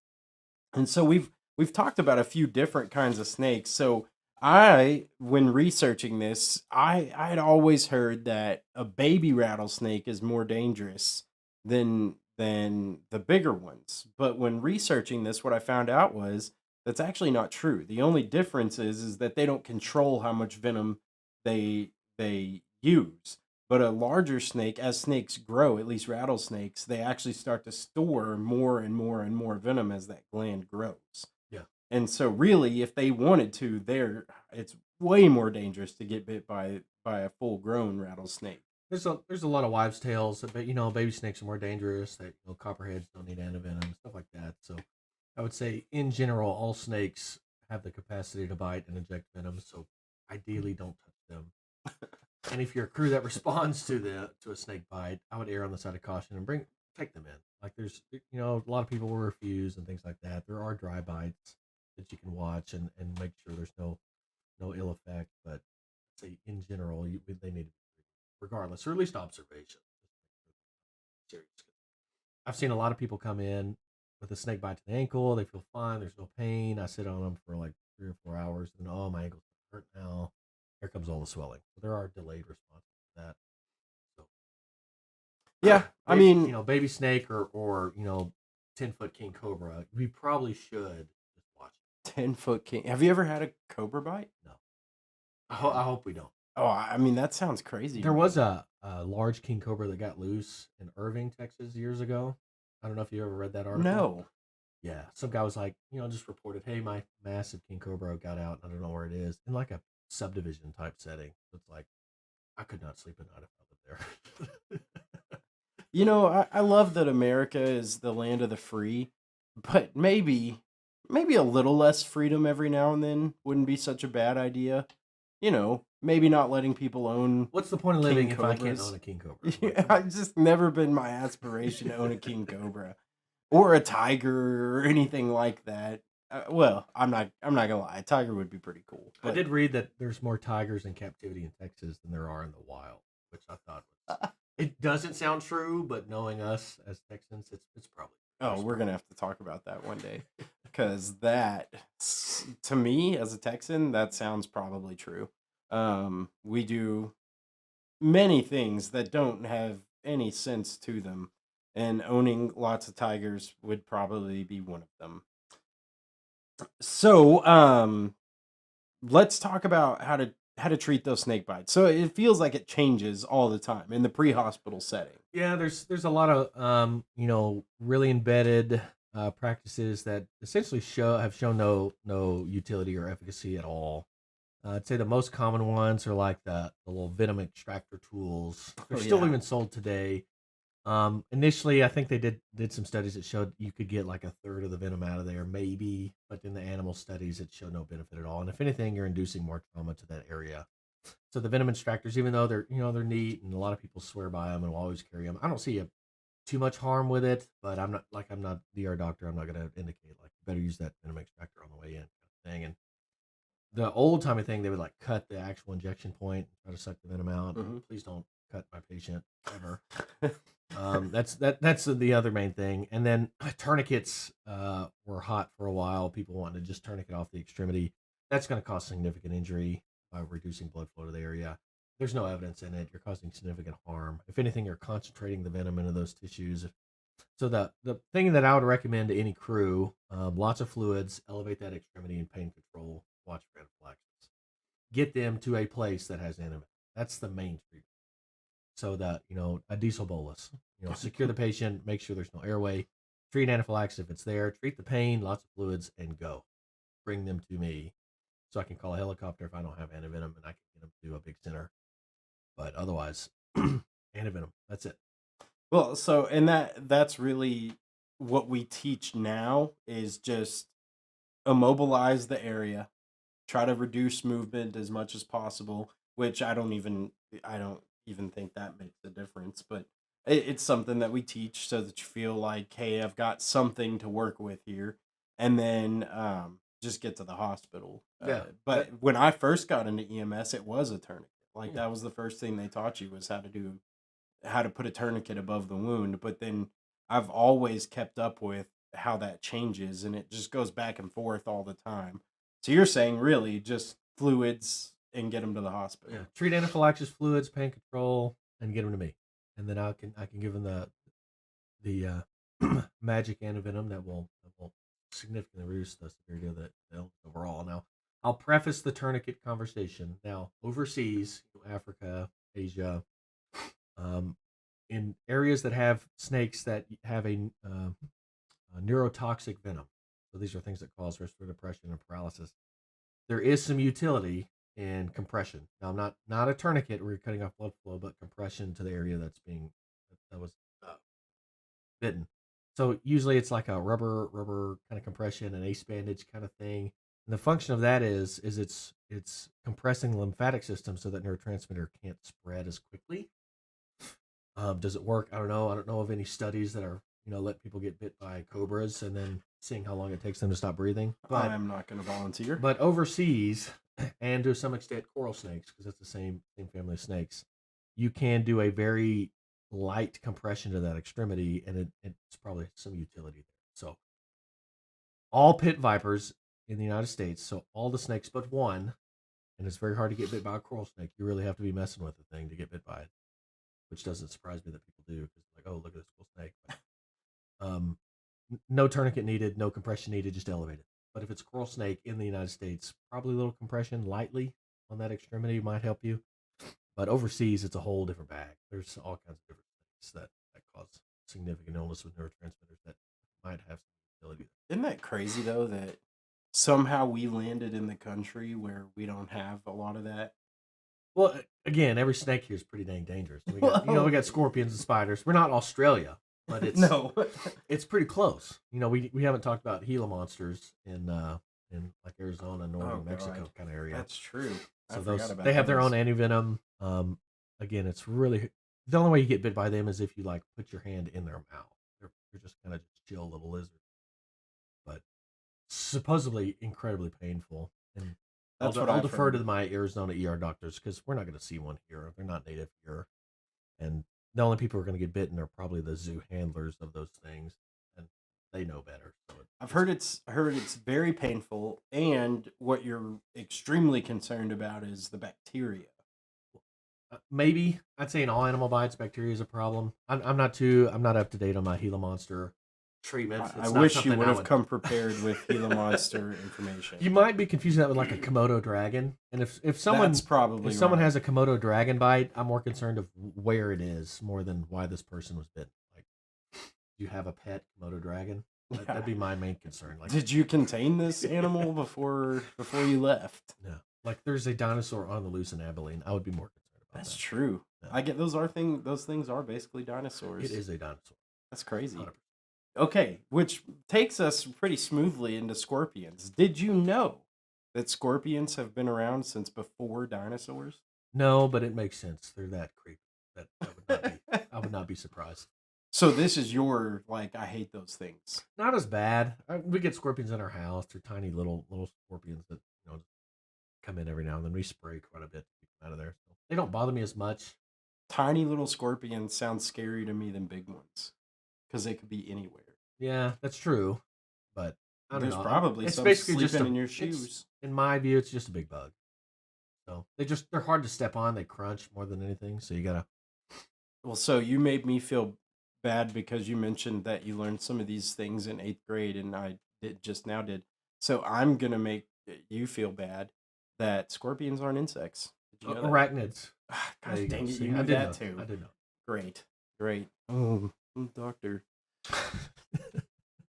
And so we've talked about a few different kinds of snakes. So when researching this, I had always heard that a baby rattlesnake is more dangerous than the bigger ones. But when researching this, what I found out was that's actually not true. The only difference is that they don't control how much venom they use. But a larger snake, as snakes grow, at least rattlesnakes, they actually start to store more and more and more venom as that gland grows.
Yeah.
And so really, if they wanted to, it's way more dangerous to get bit by a full grown rattlesnake.
There's a lot of wives' tales, but baby snakes are more dangerous. That copperheads don't need antivenom, stuff like that. So I would say in general, all snakes have the capacity to bite and inject venom. So ideally, don't touch them. And if you're a crew that responds to a snake bite, I would err on the side of caution and take them in. Like there's a lot of people will refuse and things like that. There are dry bites that you can watch and make sure there's no ill effect. But I'd say in general, they need to be regardless, or at least observation. Serious. I've seen a lot of people come in with a snake bite to the ankle. They feel fine. There's no pain. I sit on them for like 3 or 4 hours, and oh, my ankles hurt now. Here comes all the swelling. So there are delayed responses to that. So
yeah, I mean,
baby snake or 10-foot king cobra. We probably should just watch it.
10-foot king. Have you ever had a cobra bite?
No. I hope we don't.
Oh, I mean, that sounds crazy.
There was a large king cobra that got loose in Irving, Texas, years ago. I don't know if you ever read that article.
No.
Yeah, some guy was like, just reported, hey, my massive king cobra got out. I don't know where it is, in like a subdivision type setting. It's like I could not sleep at night if I lived there.
I love that America is the land of the free, but maybe a little less freedom every now and then wouldn't be such a bad idea. Maybe not letting people own.
What's the point of living if I can't
cobras.
own a king cobra?
Yeah, I've just never been my aspiration to own a king cobra or a tiger or anything like that. Well, I'm not gonna lie. A tiger would be pretty cool.
I did read that there's more tigers in captivity in Texas than there are in the wild, which I thought was. It doesn't sound true, but knowing us as Texans, it's probably.
Oh, we're gonna have to talk about that one day, because that, to me as a Texan, that sounds probably true. We do many things that don't have any sense to them, and owning lots of tigers would probably be one of them. So, let's talk about how to treat those snake bites. So it feels like it changes all the time in the pre-hospital setting.
Yeah, there's a lot of really embedded practices that essentially have shown no utility or efficacy at all. I'd say the most common ones are like the little venom extractor tools. They're still even sold today. Initially, I think they did some studies that showed you could get like a third of the venom out of there, maybe, but in the animal studies, it showed no benefit at all. And if anything, you're inducing more trauma to that area. So the venom extractors, even though they're neat and a lot of people swear by them and will always carry them, I don't see too much harm with it. But I'm not the ER doctor. I'm not going to indicate like you better use that venom extractor on the way in, kind of thing. And the old timey thing, they would like cut the actual injection point and try to suck the venom out. Mm-hmm. Please don't cut my patient ever. That's the other main thing. And then tourniquets were hot for a while. People wanted to just tourniquet off the extremity. That's going to cause significant injury by reducing blood flow to the area. There's no evidence in it. You're causing significant harm. If anything, you're concentrating the venom into those tissues. So the thing that I would recommend to any crew, lots of fluids, elevate that extremity and pain control, watch for anaphylaxis. Get them to a place that has antivenom. That's the main treatment. So a diesel bolus, secure the patient, make sure there's no airway, treat anaphylaxis if it's there, treat the pain, lots of fluids, and go. Bring them to me so I can call a helicopter if I don't have antivenom and I can get them to a big center. But otherwise, antivenom, that's it.
Well, so, and that's really what we teach now is just immobilize the area, try to reduce movement as much as possible, which I don't even think that makes a difference, but it's something that we teach so that you feel like, hey, I've got something to work with here, and then just get to the hospital.
Yeah.
But when I first got into EMS, it was a tourniquet. Like
Yeah.
that was the first thing they taught you was how to put a tourniquet above the wound. But then I've always kept up with how that changes, and it just goes back and forth all the time. So you're saying really just fluids and get them to the hospital.
Yeah. Treat anaphylaxis, fluids, pain control, and get them to me, and then I can give them the magic antivenom that will significantly reduce the severity of the illness overall. Now, I'll preface the tourniquet conversation. Now, overseas, Africa, Asia, in areas that have snakes that have a neurotoxic venom, so these are things that cause respiratory depression and paralysis, there is some utility in compression. Now, not a tourniquet where you're cutting off blood flow, but compression to the area that was bitten. So usually it's like a rubber kind of compression, an ace bandage kind of thing. And the function of that is it's compressing the lymphatic system so that neurotransmitter can't spread as quickly. Does it work? I don't know. I don't know of any studies that are let people get bit by cobras and then seeing how long it takes them to stop breathing. But
I'm not going to volunteer.
But overseas, and to some extent coral snakes, because it's the same family of snakes, you can do a very light compression to that extremity, and it's probably some utility there. So all pit vipers in the United States, so all the snakes but one, and it's very hard to get bit by a coral snake. You really have to be messing with the thing to get bit by it, which doesn't surprise me that people do, because like, oh, look at this cool snake. But, no tourniquet needed, no compression needed, just elevate it. But if it's a coral snake in the United States, probably a little compression lightly on that extremity might help you. But overseas, it's a whole different bag. There's all kinds of different things that cause significant illness with neurotransmitters that might have some utility.
Isn't that crazy, though, that somehow we landed in the country where we don't have a lot of that?
Well, again, every snake here is pretty dang dangerous. We got, we got scorpions and spiders. We're not Australia, but it's
no,
it's pretty close. We haven't talked about Gila monsters in like Arizona, northern Mexico kind of area.
That's true.
So they have their own antivenom. Again, it's really the only way you get bit by them is if you like put your hand in their mouth. They're just kind of chill little lizards, but supposedly incredibly painful. And I'll defer to my Arizona ER doctors because we're not going to see one here. They're not native here, and the only people who are going to get bitten are probably the zoo handlers of those things, and they know better. So
I've heard it's very painful, and what you're extremely concerned about is the bacteria.
Maybe I'd say in all animal bites, bacteria is a problem. I'm not up to date on my Gila monster treatment.
I wish you would have come prepared with Gila monster information.
You might be confusing that with like a Komodo dragon, and if someone has a Komodo dragon bite, I'm more concerned of where it is more than why this person was bitten. Like, do you have a pet Komodo dragon? That'd be my main concern. Like,
did you contain this animal before you left?
No. Like, there's a dinosaur on the loose in Abilene. I would be more concerned about
That's
that.
true. No. I get those things are basically dinosaurs.
It is a dinosaur.
That's crazy.
100%.
Okay, which takes us pretty smoothly into scorpions. Did you know that scorpions have been around since before dinosaurs?
No, but it makes sense. They're that creepy. I would not be surprised.
So this is your, like, I hate those things.
Not as bad. We get scorpions in our house. They're tiny little scorpions that come in every now and then. We spray quite a bit to keep them out of there. So they don't bother me as much.
Tiny little scorpions sound scarier to me than big ones because they could be anywhere.
Yeah, that's true. But I don't know.
Probably
it's
some
basically
sleeping
just
in your shoes.
In my view, it's just a big bug. So they're hard to step on. They crunch more than anything. So you gotta.
Well, so you made me feel bad because you mentioned that you learned some of these things in 8th grade, and I just now did. So I'm gonna make you feel bad that scorpions aren't insects. Did you know
arachnids?
Gosh dang it, you knew that too.
I did know.
Great. Doctor.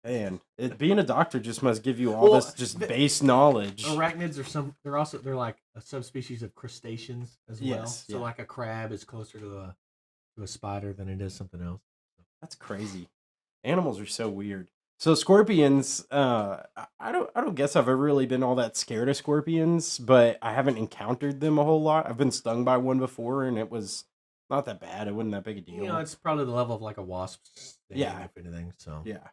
Man, being a doctor just must give you all this just base knowledge.
Arachnids are they're like a subspecies of crustaceans as well.
Yes,
so like a crab is closer to a spider than it is something else.
That's crazy. Animals are so weird. So scorpions, I don't guess I've ever really been all that scared of scorpions, but I haven't encountered them a whole lot. I've been stung by one before, and it was not that bad. It wasn't that big a
You know,
deal.
it's probably the level of like a wasp sting,
Yeah,
if anything. So
yeah.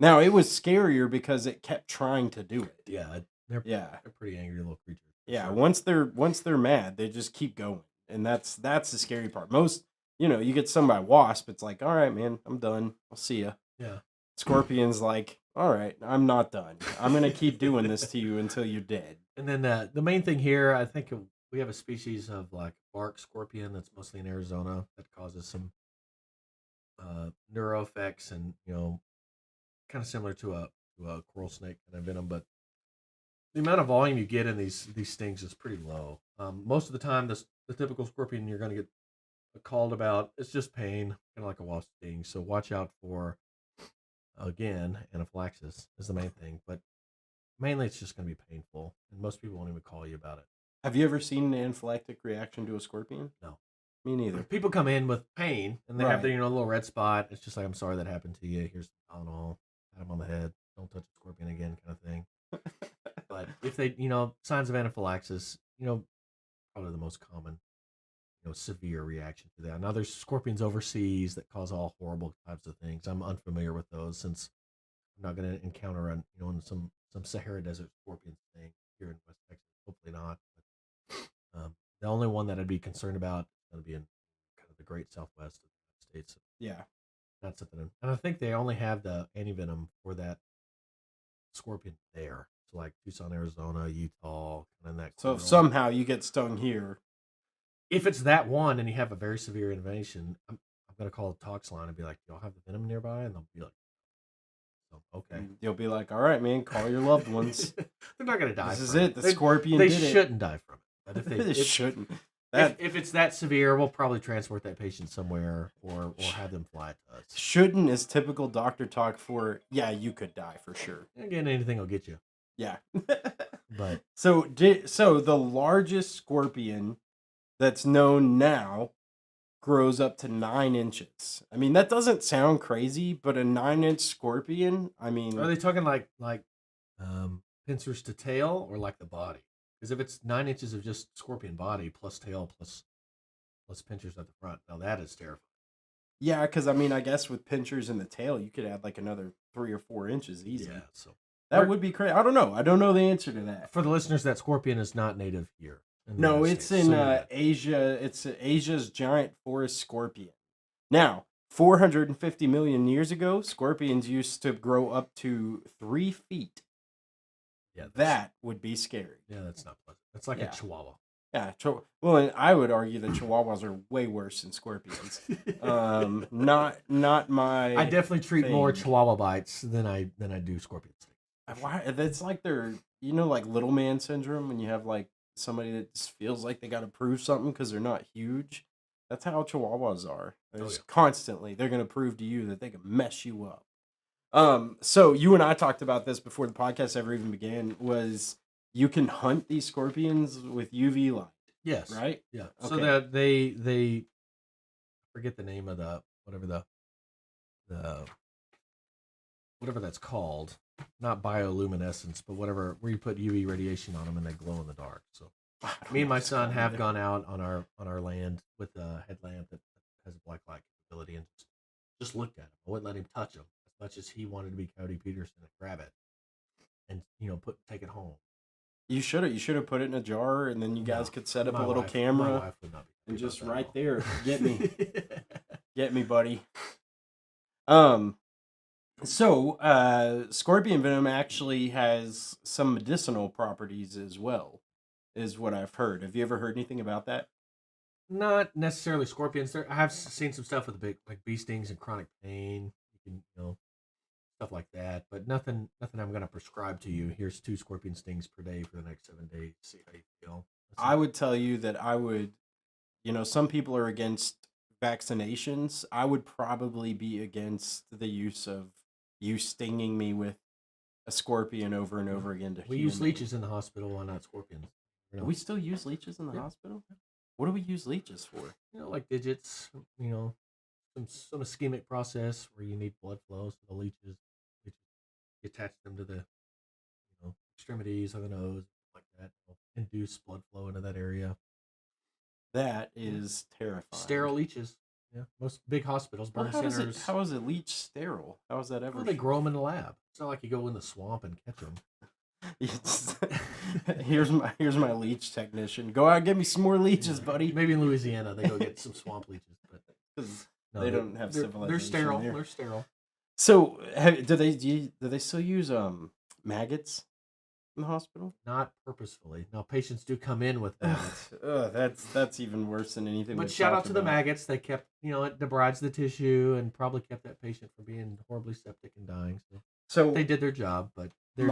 Now it was scarier because it kept trying to do it.
yeah, they're
Yeah,
they're pretty angry little creatures for
yeah.
sure.
Once they're mad, they just keep going, and that's the scary part. Most, you get stung by a wasp, it's like, all right, man, I'm done. I'll see ya.
Yeah.
Scorpion's like, all right, I'm not done. I'm gonna keep doing this to you until you're dead.
And then the main thing here, I think we have a species of like bark scorpion that's mostly in Arizona that causes some neuro effects and kind of similar to a coral snake kind of venom, but the amount of volume you get in these stings is pretty low. Most of the time, the typical scorpion you're going to get called about it's just pain, kind of like a wasp sting. So watch out for again anaphylaxis is the main thing, but mainly it's just going to be painful, and most people won't even call you about it.
Have you ever seen an anaphylactic reaction to a scorpion?
No.
Me neither.
People come in with pain and they have
Right.
their little red spot. It's just like, I'm sorry that happened to you. Here's some Tylenol. Pat them on the head. Don't touch a scorpion again, kind of thing. But if they, signs of anaphylaxis, probably the most common, severe reaction to that. Now there's scorpions overseas that cause all horrible types of things. I'm unfamiliar with those since I'm not going to encounter some Sahara Desert scorpions thing here in West Texas. Hopefully not. But, the only one that I'd be concerned about is going to be in kind of the great Southwest of the United States.
Yeah.
That's something. And I think they only have the antivenom for that scorpion there. So like Tucson, Arizona, Utah, kind of that.
So if
corridor.
somehow you get stung here,
If it's that one and you have a very severe invasion, I'm going to call the tox line and be like, y'all have the venom nearby? And they'll be like, oh, okay.
you'll be like, all right, man, call your loved ones.
They're not going to die.
This is
from
it. The
They-
scorpion
They
did it.
shouldn't die from it. But if
They
they
shouldn't. That
if it's that severe, we'll probably transport that patient somewhere or have them fly to us.
shouldn't is typical doctor talk for, yeah, you could die for sure.
Again, anything will get you.
Yeah.
But
So the largest scorpion that's known now grows up to 9 inches. I mean, that doesn't sound crazy, but a 9-inch scorpion, I mean,
are they talking like pincers to tail or like the body? Because if it's 9 inches of just scorpion body plus tail plus pincers at the front, now that is terrifying.
yeah, because I mean, I guess with pinchers in the tail, you could add like another 3 or 4 inches easy.
Yeah, so
That would be crazy. I don't know. I don't know the answer to that.
for the listeners, that scorpion is not native here. In the
No,
United
it's
States.
in
So,
Asia. It's Asia's giant forest scorpion. Now, 450 million years ago, scorpions used to grow up to 3 feet.
yeah,
That would be scary.
yeah, that's not pleasant. That's like
Yeah.
a chihuahua.
Yeah. Well, and I would argue that chihuahuas are way worse than scorpions. Not my.
I definitely treat more
thing.
chihuahua bites than I do scorpion stings.
Why? That's like their, like little man syndrome when you have like somebody that just feels like they got to prove something because they're not huge. That's how chihuahuas are. They're just constantly, they're going to prove to you that they can mess you up. So you and I talked about this before the podcast ever even began, was you can hunt these scorpions with UV light,
Yes.
right?
Yeah. So
Okay.
that they forget the name of the whatever that's called, not bioluminescence, but whatever, where you put UV radiation on them and they glow in the dark. So
I don't
me and
know
my
what it's
son
called
have
either.
gone out on our land with a headlamp that has a black light capability and just looked at him. I wouldn't let him touch them as much as he wanted to be Coyote Peterson and grab it and take it home.
You should have put it in a jar, and then you guys
No,
could set up
my
a little
wife-
camera
my wife would not be
and
happy about
just
that at
right
all.
there, get me, buddy. So scorpion venom actually has some medicinal properties as well, is what I've heard. Have you ever heard anything about that?
Not necessarily scorpions. I have seen some stuff with like bee stings and chronic pain. You can, stuff like that, but nothing I'm going to prescribe to you. Here's 2 scorpion stings per day for the next 7 days. See how you feel.
I would tell you that I would, some people are against vaccinations. I would probably be against the use of you stinging me with a scorpion over and over again to
We
heal
use
me.
leeches in the hospital. Why not scorpions?
Do we still use leeches in the
Yeah.
hospital? What do we use leeches for?
Like digits. Some ischemic process where you need blood flow. So the leeches You attach them to the extremities of the nose, like that. It'll induce blood flow into that area.
That is terrifying.
Sterile leeches. Yeah, most big hospitals, burn centers.
How is it leech sterile? How is that ever?
Well, they grow them in the lab. It's not like you go in the swamp and catch them.
here's my leech technician. Go out and get me some more leeches, buddy.
Maybe in Louisiana they go get some swamp leeches, but
they don't have civilization.
They're sterile.
There.
They're sterile.
So, do they still use maggots in the hospital?
Not purposefully. Now, patients do come in with maggots.
That's even worse than anything.
But shout out to the maggots. They kept, it debrides the tissue and probably kept that patient from being horribly septic and dying. So they did their job, but they're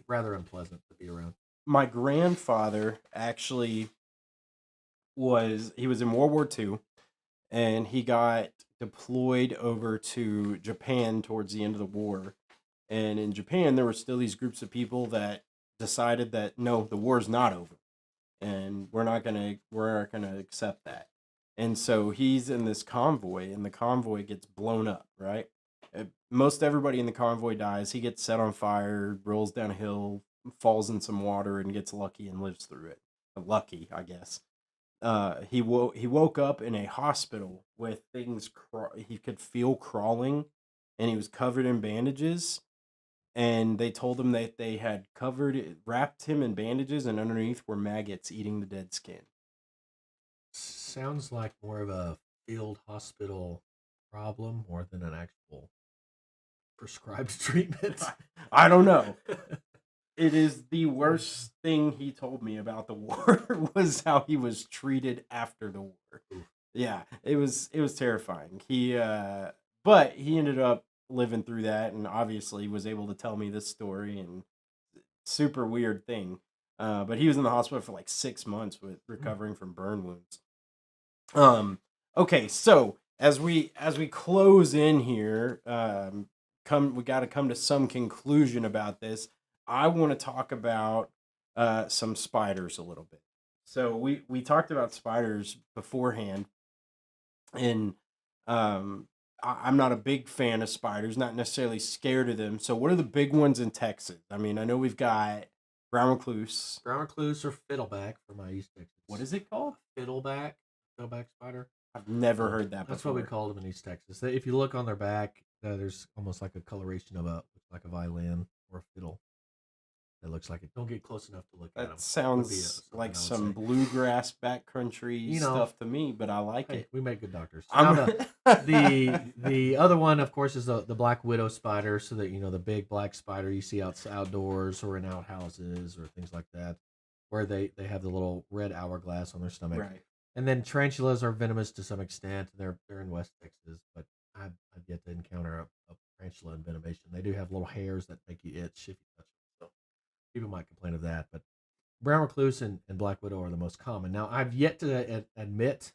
rather unpleasant to be around.
My grandfather actually was in World War II, and he got deployed over to Japan towards the end of the war. And in Japan, there were still these groups of people that decided that no, the war's not over, and we're not gonna accept that. And so he's in this convoy, and the convoy gets blown up. Right, most everybody in the convoy dies. He gets set on fire, rolls down a hill, falls in some water, and gets lucky and lives through it. Lucky, I guess. He woke up in a hospital with things he could feel crawling, and he was covered in bandages. And they told him that they had wrapped him in bandages, and underneath were maggots eating the dead skin.
Sounds like more of a field hospital problem more than an actual prescribed treatment.
I don't know. It is the worst thing he told me about the war was how he was treated after the war. Yeah, it was terrifying. But he ended up living through that, and obviously was able to tell me this story, and super weird thing. But he was in the hospital for like 6 months with recovering from burn wounds. Okay, so as we close in here, we got to come to some conclusion about this. I want to talk about some spiders a little bit. So we talked about spiders beforehand, and I'm not a big fan of spiders, not necessarily scared of them. So what are the big ones in Texas? I mean, I know we've got brown recluse.
Brown recluse or fiddleback for my East Texas.
What is it called?
Fiddleback spider.
I've never heard that before.
That's what we called them in East Texas. If you look on their back, there's almost like a coloration of like a violin or a fiddle. It looks like it. Don't get close enough to look at them.
That sounds like some bluegrass backcountry stuff to me, but I like it.
We make good doctors. The other one, of course, is the black widow spider. So that the big black spider you see outdoors or in outhouses or things like that, where they have the little red hourglass on their stomach.
Right.
And then tarantulas are venomous to some extent. They're in West Texas, but I've yet to encounter a tarantula envenomation. They do have little hairs that make you itch if you touch them. So people might complain of that, but brown recluse and black widow are the most common. Now, I've yet to admit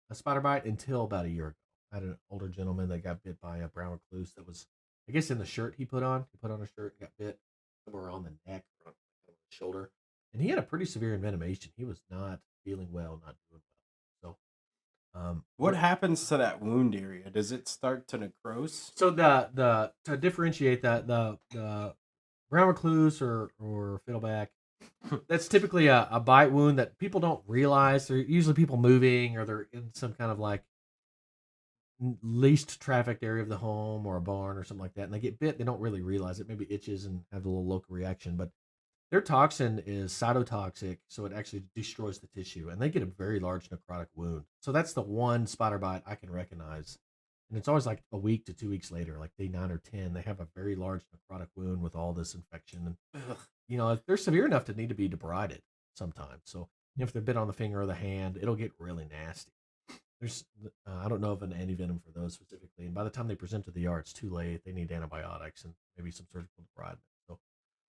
a spider bite until about a year ago. I had an older gentleman that got bit by a brown recluse that was, I guess, in the shirt he put on. He put on a shirt and got bit somewhere on the neck or on the shoulder. And he had a pretty severe envenomation. He was not feeling well, not doing well. So,
what happens to that wound area? Does it start to necrose?
So to differentiate that, the brown recluse or fiddleback, that's typically a bite wound that people don't realize. They're usually people moving or they're in some kind of like least trafficked area of the home or a barn or something like that, and they get bit. They don't really realize it. Maybe itches and have a little local reaction, but their toxin is cytotoxic, so it actually destroys the tissue, and they get a very large necrotic wound. So that's the one spider bite I can recognize. And it's always like a week to 2 weeks later, like day 9 or 10, they have a very large necrotic wound with all this infection. And, they're severe enough to need to be debrided sometimes. So if they're bit on the finger or the hand, it'll get really nasty. There's, I don't know of an antivenom for those specifically. And by the time they present to the ER, it's too late. They need antibiotics and maybe some surgical debridement.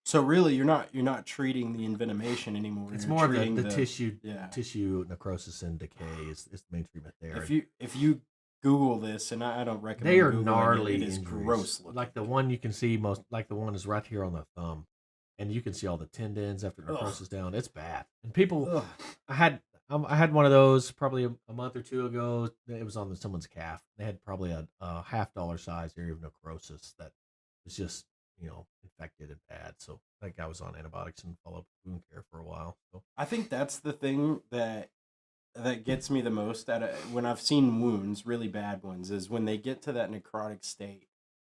So really, you're not treating the envenomation anymore.
It's more of the tissue necrosis and decay is the main treatment there.
If you Google this, and I don't recommend.
They are
Googling
gnarly.
It is gross looking.
Like the one you can see the one is right here on the thumb, and you can see all the tendons after necrosis down. It's bad. And people, I had one of those probably a month or two ago. It was on someone's calf. They had probably a $50 size area of necrosis that was just infected and bad. So that guy was on antibiotics and follow-up wound care for a while. So
I think that's the thing that gets me the most at it when I've seen wounds, really bad ones, is when they get to that necrotic state,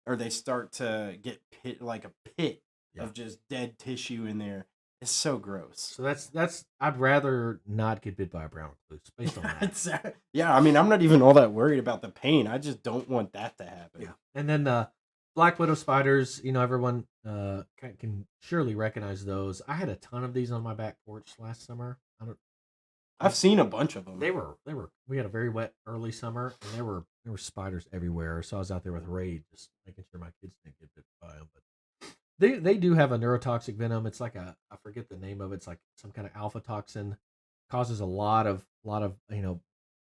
or they start to get like a pit
Yeah.
of just dead tissue in there. It's so gross.
So that's I'd rather not get bit by a brown recluse based on that.
Yeah, I mean, I'm not even all that worried about the pain. I just don't want that to happen.
Yeah. And then black widow spiders, everyone can surely recognize those. I had a ton of these on my back porch last summer.
I've seen a bunch of them.
We had a very wet early summer, and there were spiders everywhere. So I was out there with Ray, just making sure my kids didn't get bit by them. But they do have a neurotoxic venom. It's like I forget the name of it. It's like some kind of alpha toxin. Causes a lot of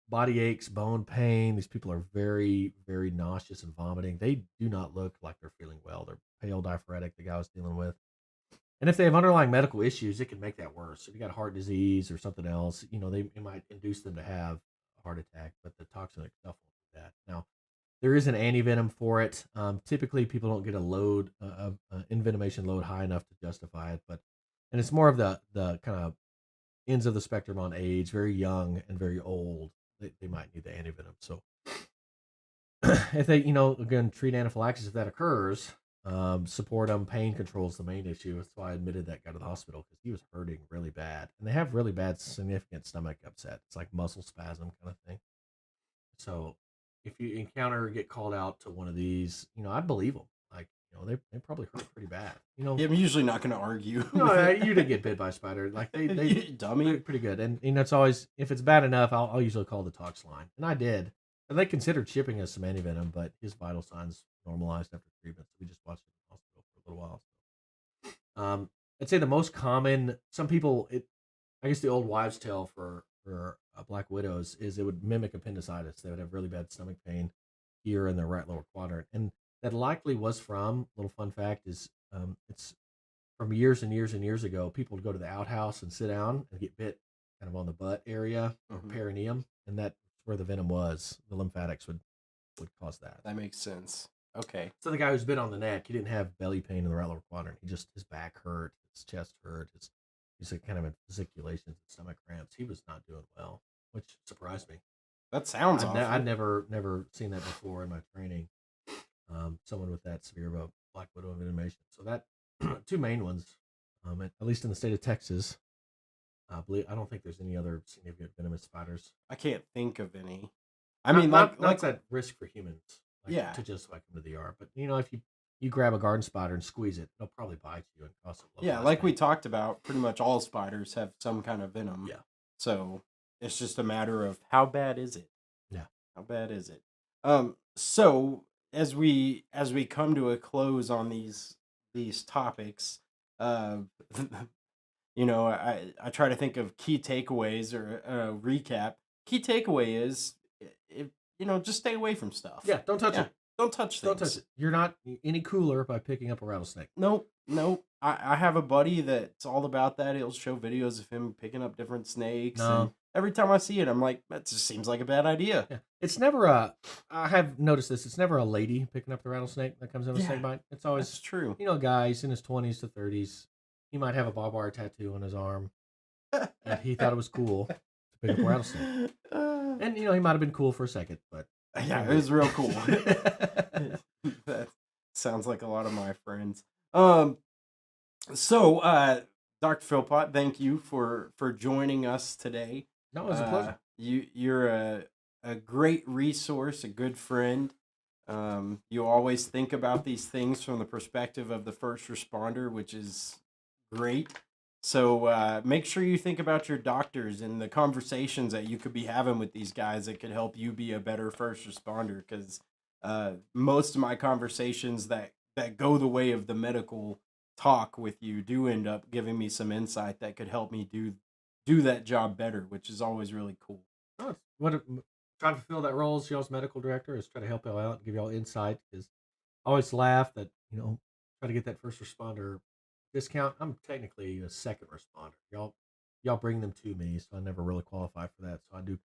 body aches, bone pain. These people are very, very nauseous and vomiting. They do not look like they're feeling well. They're pale, diaphoretic, the guy I was dealing with. And if they have underlying medical issues, it can make that worse. If you got heart disease or something else, it might induce them to have a heart attack, but the toxin itself won't do that. Now, there is an antivenom for it. Typically, people don't get a load, envenomation load high enough to justify it, and it's more of the kind of ends of the spectrum on age, very young and very old. They might need the antivenom. So if they, again, treat anaphylaxis if that occurs, support them. Pain control is the main issue. That's why I admitted that guy to the hospital, because he was hurting really bad. And they have really bad, significant stomach upset. It's like muscle spasm kind of thing. So if you encounter or get called out to one of these, I'd believe them. Like, they probably hurt pretty bad.
Yeah, I'm usually not going to argue.
No, you didn't get bit by a spider. Like they
dummy.
They're pretty good. And it's always, if it's bad enough, I'll usually call the tox line. And I did. And they considered shipping us some antivenom, but his vital signs normalized after treatment. So we just watched him in the hospital for a little while. I'd say the most common, some people, I guess the old wives' tale for black widows is it would mimic appendicitis. They would have really bad stomach pain here in the right lower quadrant. And that likely was from, little fun fact is, it's from years and years and years ago, people would go to the outhouse and sit down and get bit kind of on the butt area or perineum, and that's where the venom was. The lymphatics would cause that.
That makes sense. Okay.
So the guy who's bit on the neck, he didn't have belly pain in the right lower quadrant. His back hurt, his chest hurt, he's kind of in fasciculations and stomach cramps. He was not doing well, which surprised me.
That sounds awful.
I'd never seen that before in my training. Someone with that severe of a black widow envenomation. So that two main ones, at least in the state of Texas. I don't think there's any other significant venomous spiders.
I can't think of any.
I mean, not that risk for humans.
Yeah.
To just come to the yard, but if you grab a garden spider and squeeze it, it'll probably bite you and cause some.
Yeah, like we talked about, pretty much all spiders have some kind of venom.
Yeah.
So it's just a matter of how bad is it?
Yeah.
How bad is it? So as we come to a close on these topics, I try to think of key takeaways or recap. Key takeaway is, just stay away from stuff.
Yeah, don't touch it.
Don't touch things.
Don't touch it. You're not any cooler by picking up a rattlesnake.
Nope. I have a buddy that's all about that. He'll show videos of him picking up different snakes.
No.
And every time I see it, I'm like, that just seems like a bad idea.
Yeah. It's never I have noticed this. It's never a lady picking up the rattlesnake that comes in a snake bite. It's always,
that's true.
A guy, he's in his 20s to 30s. He might have a barbed wire tattoo on his arm. And he thought it was cool to pick up a rattlesnake. And, he might have been cool for a second, but.
Yeah, it was real cool. That sounds like a lot of my friends. So, Dr. Philpott, thank you for joining us today.
No, it was a pleasure.
You're a great resource, a good friend. You always think about these things from the perspective of the first responder, which is great. So make sure you think about your doctors and the conversations that you could be having with these guys that could help you be a better first responder, because most of my conversations that go the way of the medical talk with you do end up giving me some insight that could help me do that job better, which is always really cool.
Oh, trying to fulfill that role as y'all's medical director is try to help y'all out and give y'all insight, because I always laugh that, try to get that first responder discount. I'm technically a second responder. Y'all bring them to me, so I never really qualify for that. So I do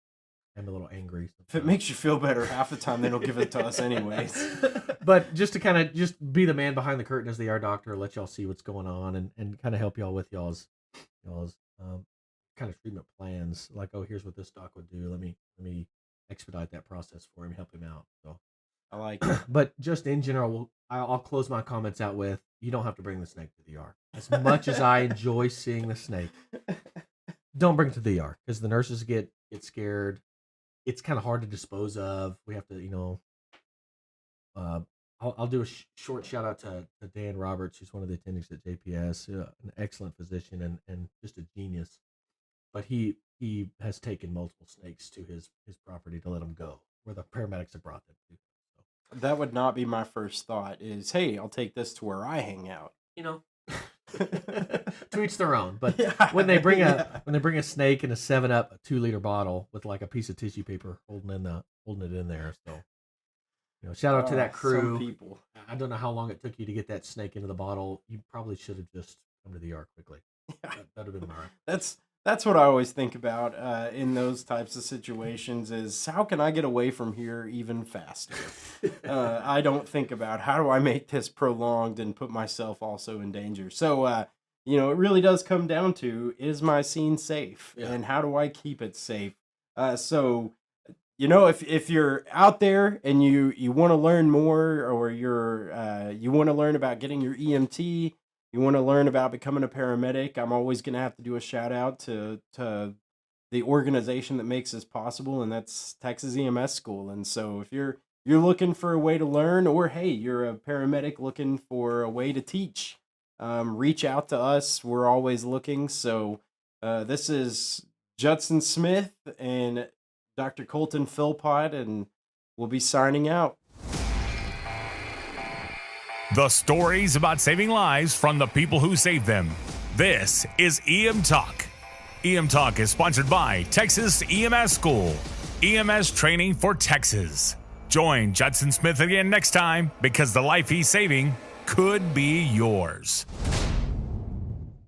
I'm a little angry.
If it makes you feel better, half the time they don't give it to us anyways.
But just to kind of just be the man behind the curtain as the ER doctor, let y'all see what's going on and kind of help y'all with y'all's kind of treatment plans. Like, oh, here's what this doc would do. Let me expedite that process for him, help him out. So
I like it.
But just in general, I'll close my comments out with, you don't have to bring the snake to the ER. As much as I enjoy seeing the snake, don't bring it to the ER because the nurses get scared. It's kind of hard to dispose of. We have to, I'll do a short shout out to Dan Roberts, who's one of the attendings at JPS, an excellent physician and just a genius. But he has taken multiple snakes to his property to let them go, where the paramedics have brought them to. So.
That would not be my first thought is, hey, I'll take this to where I hang out.
To each their own. But when they bring a snake in a 7-Up, a 2-liter bottle with like a piece of tissue paper holding it in there. So, shout out to that crew.
Some people.
I don't know how long it took you to get that snake into the bottle. You probably should have just come to the ER quickly. That'd have been my.
That's what I always think about in those types of situations is how can I get away from here even faster? I don't think about how do I make this prolonged and put myself also in danger. So, it really does come down to, is my scene safe?
Yeah.
And how do I keep it safe? So, if you're out there and you want to learn more or you want to learn about getting your EMT, you want to learn about becoming a paramedic, I'm always going to have to do a shout out to the organization that makes this possible, and that's Texas EMS School. And so if you're looking for a way to learn, or hey, you're a paramedic looking for a way to teach, reach out to us. We're always looking. So this is Juddson Smith and Dr. Colten Philpott, and we'll be signing out.
The stories about saving lives from the people who save them. This is EMTalk. EMTalk is sponsored by Texas EMS School, EMS training for Texas. Join Juddson Smith again next time because the life he's saving could be yours.